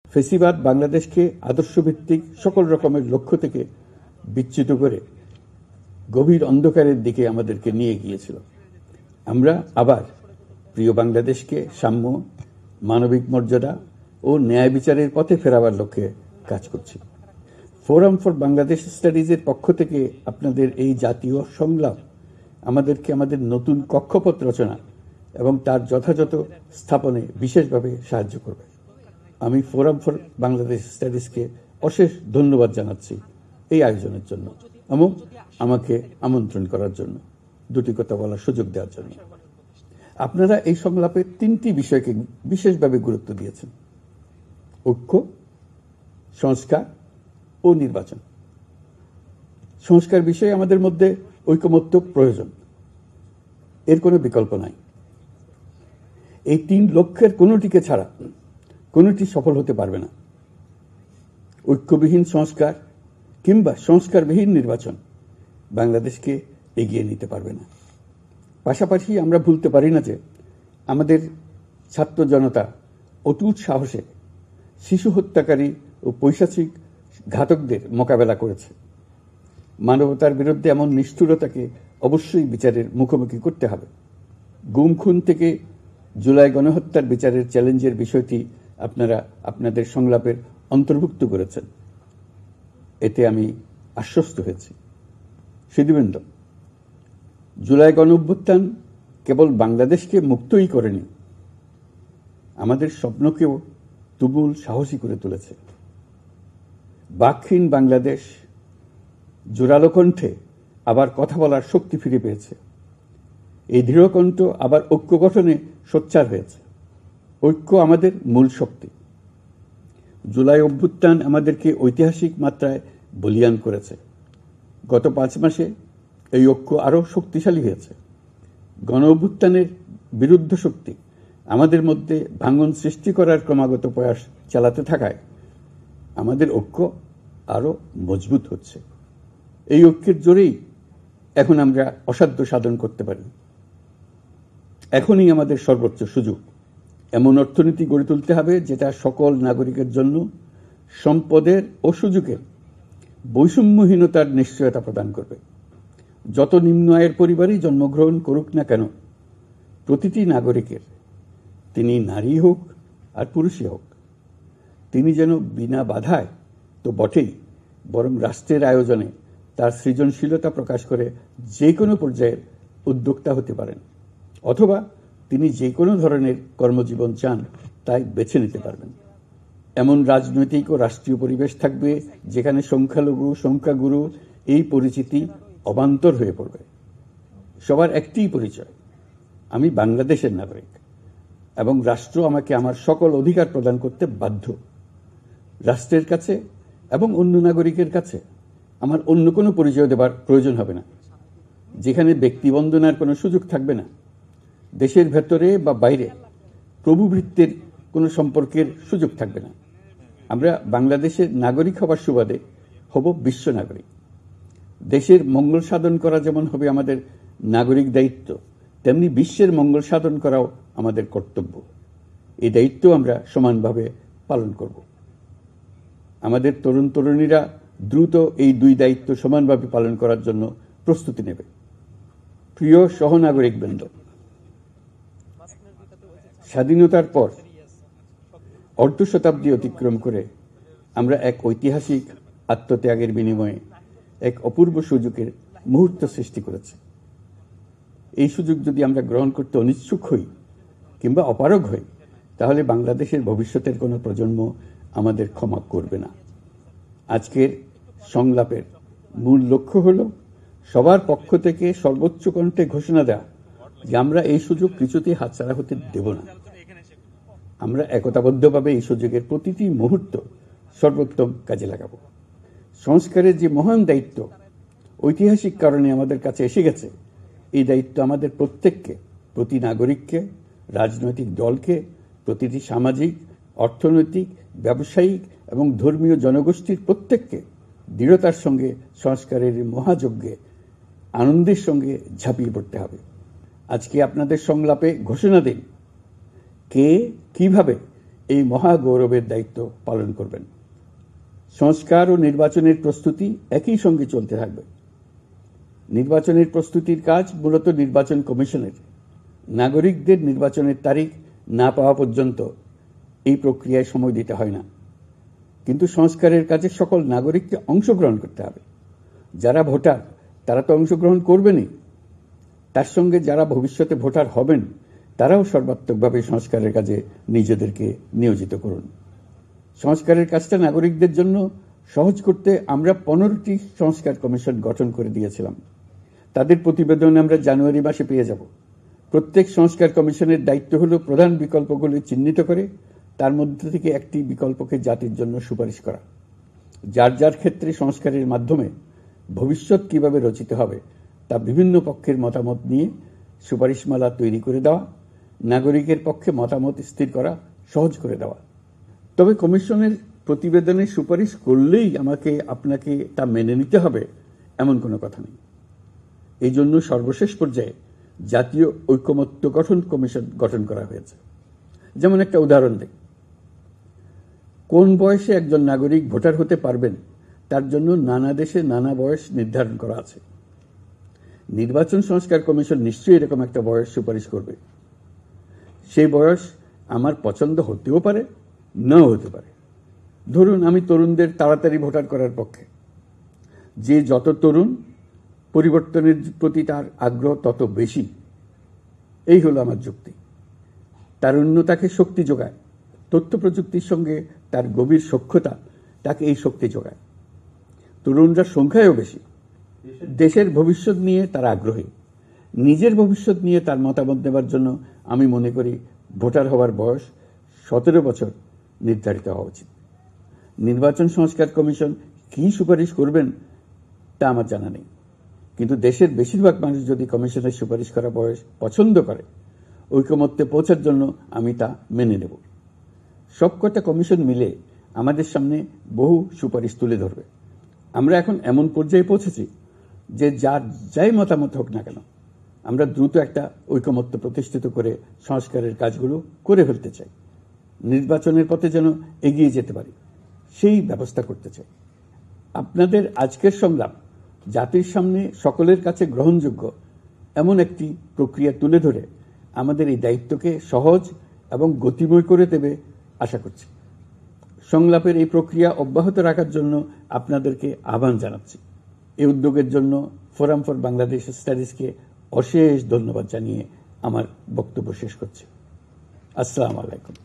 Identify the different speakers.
Speaker 1: ফেসিবাদ বাংলাদেশকে আদর্শভিত্তিক সকল রকমের লক্ষ্য থেকে বিচ্যুত করে গভীর অন্ধকারের দিকে আমাদেরকে নিয়ে গিয়েছিল। আমরা আবার প্রিয় বাংলাদেশকে সাম্য, মানবিক মর্যাদা ও ন্যায় বিচারের পথে ফেরাবার লক্ষ্যে কাজ করছি। ফোরাম ফর বাংলাদেশ স্টাডিজের পক্ষ থেকে আপনাদের এই জাতীয় সংলাপ আমাদেরকে আমাদের নতুন কক্ষপথ রচনা এবং তার যথাযথ স্থাপনে বিশেষভাবে সাহায্য করবে। আমি ফোরাম ফর বাংলাদেশ স্টাডিজকে অশেষ ধন্যবাদ জানাচ্ছি এই আয়োজনের জন্য এবং আমাকে আমন্ত্রণ করার জন্য, দুটি কথা বলার সুযোগ দেওয়ার জন্য। আপনারা এই সংলাপে তিনটি বিষয়কে বিশেষভাবে গুরুত্ব দিয়েছেন: ঐক্য, সংস্কার ও নির্বাচন। সংস্কার বিষয়ে আমাদের মধ্যে ঐকমত্য প্রয়োজন, এর কোনো বিকল্প নাই। এই তিন লক্ষ্যের কোনোটিকে ছাড়া কোনোটি সফল হতে পারবে না। ঐক্যবিহীন সংস্কার কিংবা সংস্কারবিহীন নির্বাচন বাংলাদেশকে এগিয়ে নিতে পারবে না। পাশাপাশি আমরা ভুলতে পারি না যে আমাদের ছাত্র জনতা অটুট সাহসে শিশু হত্যাকারী ও পৈশাচিক ঘাতকদের মোকাবেলা করেছে। মানবতার বিরুদ্ধে এমন নিষ্ঠুরতাকে অবশ্যই বিচারের মুখোমুখি করতে হবে। গুম খুন থেকে জুলাই গণহত্যার বিচারের চ্যালেঞ্জের বিষয়টি আপনারা আপনাদের সংলাপের অন্তর্ভুক্ত করেছেন, এতে আমি আশ্বস্ত হয়েছি। সুধীবৃন্দ, জুলাই গণঅভ্যুত্থান কেবল বাংলাদেশকে মুক্তই করেনি, আমাদের স্বপ্নকেও তুমুল সাহসী করে তুলেছে। বাকহীন বাংলাদেশ জোরালো কণ্ঠে আবার কথা বলার শক্তি ফিরে পেয়েছে। এই দৃঢ়কণ্ঠ আবার ঐক্য গঠনে সোচ্চার হয়েছে। ঐক্য আমাদের মূল শক্তি। জুলাই অভ্যুত্থান আমাদেরকে ঐতিহাসিক মাত্রায় বলীয়ান করেছে। গত 5 মাসে এই ঐক্য আরও শক্তিশালী হয়েছে। গণ অভ্যুত্থানের বিরুদ্ধ শক্তি আমাদের মধ্যে ভাঙন সৃষ্টি করার ক্রমাগত প্রয়াস চালাতে থাকায় আমাদের ঐক্য আরও মজবুত হচ্ছে। এই ঐক্যের জোরেই এখন আমরা অসাধ্য সাধন করতে পারি। এখনই আমাদের সর্বোচ্চ সুযোগ। এমন অর্থনীতি গড়ে তুলতে হবে যেটা সকল নাগরিকের জন্য সম্পদের ও সুযোগের বৈষম্যহীনতার নিশ্চয়তা প্রদান করবে। যত নিম্ন আয়ের পরিবারই জন্মগ্রহণ করুক না কেন, প্রতিটি নাগরিকের, তিনি নারী হোক আর পুরুষই হোক, তিনি যেন বিনা বাধায় তো বটেই, বরং রাষ্ট্রের আয়োজনে তার সৃজনশীলতা প্রকাশ করে যে কোনো পর্যায়ের উদ্যোক্তা হতে পারেন, অথবা তিনি যে কোনো ধরনের কর্মজীবন চান তাই বেছে নিতে পারবেন। এমন রাজনৈতিক ও রাষ্ট্রীয় পরিবেশ থাকবে যেখানে সংখ্যালঘু সংখ্যাগুরু এই পরিচিতি অবান্তর হয়ে পড়বে। সবার একটিই পরিচয়, আমি বাংলাদেশের নাগরিক এবং রাষ্ট্র আমাকে আমার সকল অধিকার প্রদান করতে বাধ্য। রাষ্ট্রের কাছে এবং অন্য নাগরিকের কাছে আমার অন্য কোনো পরিচয় দেবার প্রয়োজন হবে না, যেখানে ব্যক্তিবন্দনার কোনো সুযোগ থাকবে না। দেশের ভেতরে বা বাইরে প্রভুভৃত্যের কোনো সম্পর্কের সুযোগ থাকবে না। আমরা বাংলাদেশের নাগরিক হবার সুবাদে হব বিশ্ব নাগরিক। দেশের মঙ্গল সাধন করা যেমন হবে আমাদের নাগরিক দায়িত্ব, তেমনি বিশ্বের মঙ্গল সাধন করাও আমাদের কর্তব্য। এই দায়িত্ব আমরা সমানভাবে পালন করব। আমাদের তরুণ তরুণীরা দ্রুত এই দুই দায়িত্ব সমানভাবে পালন করার জন্য প্রস্তুতি নেবে। প্রিয় সহনাগরিকবৃন্দ, স্বাধীনতার পর অর্ধ শতাব্দী অতিক্রম করে আমরা এক ঐতিহাসিক আত্মত্যাগের বিনিময়ে এক অপূর্ব সুযোগের মুহূর্ত সৃষ্টি করেছি। এই সুযোগ যদি আমরা গ্রহণ করতে অনিচ্ছুক হই কিংবা অপারগ হই, তাহলে বাংলাদেশের ভবিষ্যতের কোনো প্রজন্ম আমাদের ক্ষমা করবে না। আজকের সংলাপের মূল লক্ষ্য হল সবার পক্ষ থেকে সর্বোচ্চ কণ্ঠে ঘোষণা দেওয়া যে আমরা এই সুযোগ কিছুতেই হাতছাড়া হতে দেব না। আমরা একতাবদ্ধভাবে এই সুযোগের প্রতিটি মুহূর্ত সর্বোত্তম কাজে লাগাবো। সংস্কারের যে মহান দায়িত্ব ঐতিহাসিক কারণে আমাদের কাছে এসে গেছে, এই দায়িত্ব আমাদের প্রত্যেককে, প্রতি নাগরিককে, রাজনৈতিক দলকে, প্রতিটি সামাজিক, অর্থনৈতিক, ব্যবসায়িক এবং ধর্মীয় জনগোষ্ঠীর প্রত্যেককে দৃঢ়তার সঙ্গে সংস্কারের মহাযজ্ঞে আনন্দের সঙ্গে ঝাঁপিয়ে পড়তে হবে। আজকে আপনাদের সংলাপে ঘোষণা দিন কে কিভাবে এই মহা গৌরবের দায়িত্ব পালন করবেন। সংস্কার ও নির্বাচনের প্রস্তুতি একই সঙ্গে চলতে থাকবে। নির্বাচনের প্রস্তুতির কাজ মূলত নির্বাচন কমিশনের। নাগরিকদের নির্বাচনের তারিখ না পাওয়া পর্যন্ত এই প্রক্রিয়ায় সময় দিতে হয় না। কিন্তু সংস্কারের কাজে সকল নাগরিককে অংশগ্রহণ করতে হবে। যারা ভোটার তারা তো অংশগ্রহণ করবেনই, তার সঙ্গে যারা ভবিষ্যতে ভোটার হবেন তারাও সর্বাত্মকভাবে সংস্কারের কাজে নিজেদেরকে নিয়োজিত করুন। সংস্কারের কাজটা নাগরিকদের জন্য সহজ করতে আমরা 15টি সংস্কার কমিশন গঠন করে দিয়েছিলাম। তাদের প্রতিবেদন আমরা জানুয়ারি মাসে পেয়ে যাব। প্রত্যেক সংস্কার কমিশনের দায়িত্ব হল প্রধান বিকল্পগুলি চিহ্নিত করে তার মধ্যে থেকে একটি বিকল্পকে জাতির জন্য সুপারিশ করা। যার যার ক্ষেত্রে সংস্কারের মাধ্যমে ভবিষ্যৎ কিভাবে রচিত হবে তা বিভিন্ন পক্ষের মতামত নিয়ে সুপারিশমালা তৈরি করে দেওয়া, নাগরিকের পক্ষে মতামত স্থির করা সহজ করে দেওয়া। তবে কমিশনের প্রতিবেদনে সুপারিশ করলেই আপনাকে তা মেনে নিতে হবে এমন কোনো কথা নেই। এই জন্য সর্বশেষ পর্যায়ে জাতীয় ঐকমত্য গঠন কমিশন গঠন করা হয়েছে। যেমন একটা উদাহরণ দিই, কোন বয়সে একজন নাগরিক ভোটার হতে পারবেন তার জন্য নানা দেশে নানা বয়স নির্ধারণ করা আছে। নির্বাচন সংস্কার কমিশন নিশ্চয়ই এরকম একটা বয়স সুপারিশ করবে। সেই বয়স আমার পছন্দ হতেও পারে, নাও হতে পারে। ধরুন আমি তরুণদের তাড়াতাড়ি ভোটার করার পক্ষে। যে যত তরুণ, পরিবর্তনের প্রতি তার আগ্রহ তত বেশি। এই হলো আমার যুক্তি। তারুণ্য তাকে শক্তি যোগায়। তথ্য প্রযুক্তির সঙ্গে তার গভীর সখ্যতা তাকে এই শক্তি যোগায়। তরুণরা সংখ্যায়ও বেশি। দেশের ভবিষ্যৎ নিয়ে তার আগ্রহী। নিজের ভবিষ্যৎ নিয়ে তার মতামত দেওয়ার জন্য আমি মনে করি ভোটার হওয়ার বয়স 17 বছর নির্ধারিত হওয়া উচিত। নির্বাচন সংস্কার কমিশন কি সুপারিশ করবেন তা আমার জানা নেই, কিন্তু দেশের বেশিরভাগ মানুষ যদি কমিশনের সুপারিশ করা বয়স পছন্দ করে, ঐকমত্যে পৌঁছার জন্য আমি তা মেনে নেব। সবকটা কমিশন মিলে আমাদের সামনে বহু সুপারিশ তুলে ধরবে। আমরা এখন এমন পর্যায়ে পৌঁছেছি যে যাই মতামত হোক না কেন, আমরা দ্রুত একটা ঐকমত্য প্রতিষ্ঠিত করে সংস্কারের কাজগুলো করে ফেলতে চাই। নির্বাচনের পথে যেন এগিয়ে যেতে পারি সেই ব্যবস্থা করতে চাই। আপনাদের আজকের সংলাপ জাতির সামনে সকলের কাছে গ্রহণযোগ্য এমন একটি প্রক্রিয়া তুলে ধরে আমাদের এই দায়িত্বকে সহজ এবং গতিময় করে দেবে আশা করছি। সংলাপের এই প্রক্রিয়া অব্যাহত রাখার জন্য আপনাদেরকে আহ্বান জানাচ্ছি। এই উদ্যোগের জন্য ফোরাম ফর বাংলাদেশ স্টাডিজকে অশেষ ধন্যবাদ জানিয়ে আমার বক্তব্য শেষ করছি। আসসালামু আলাইকুম।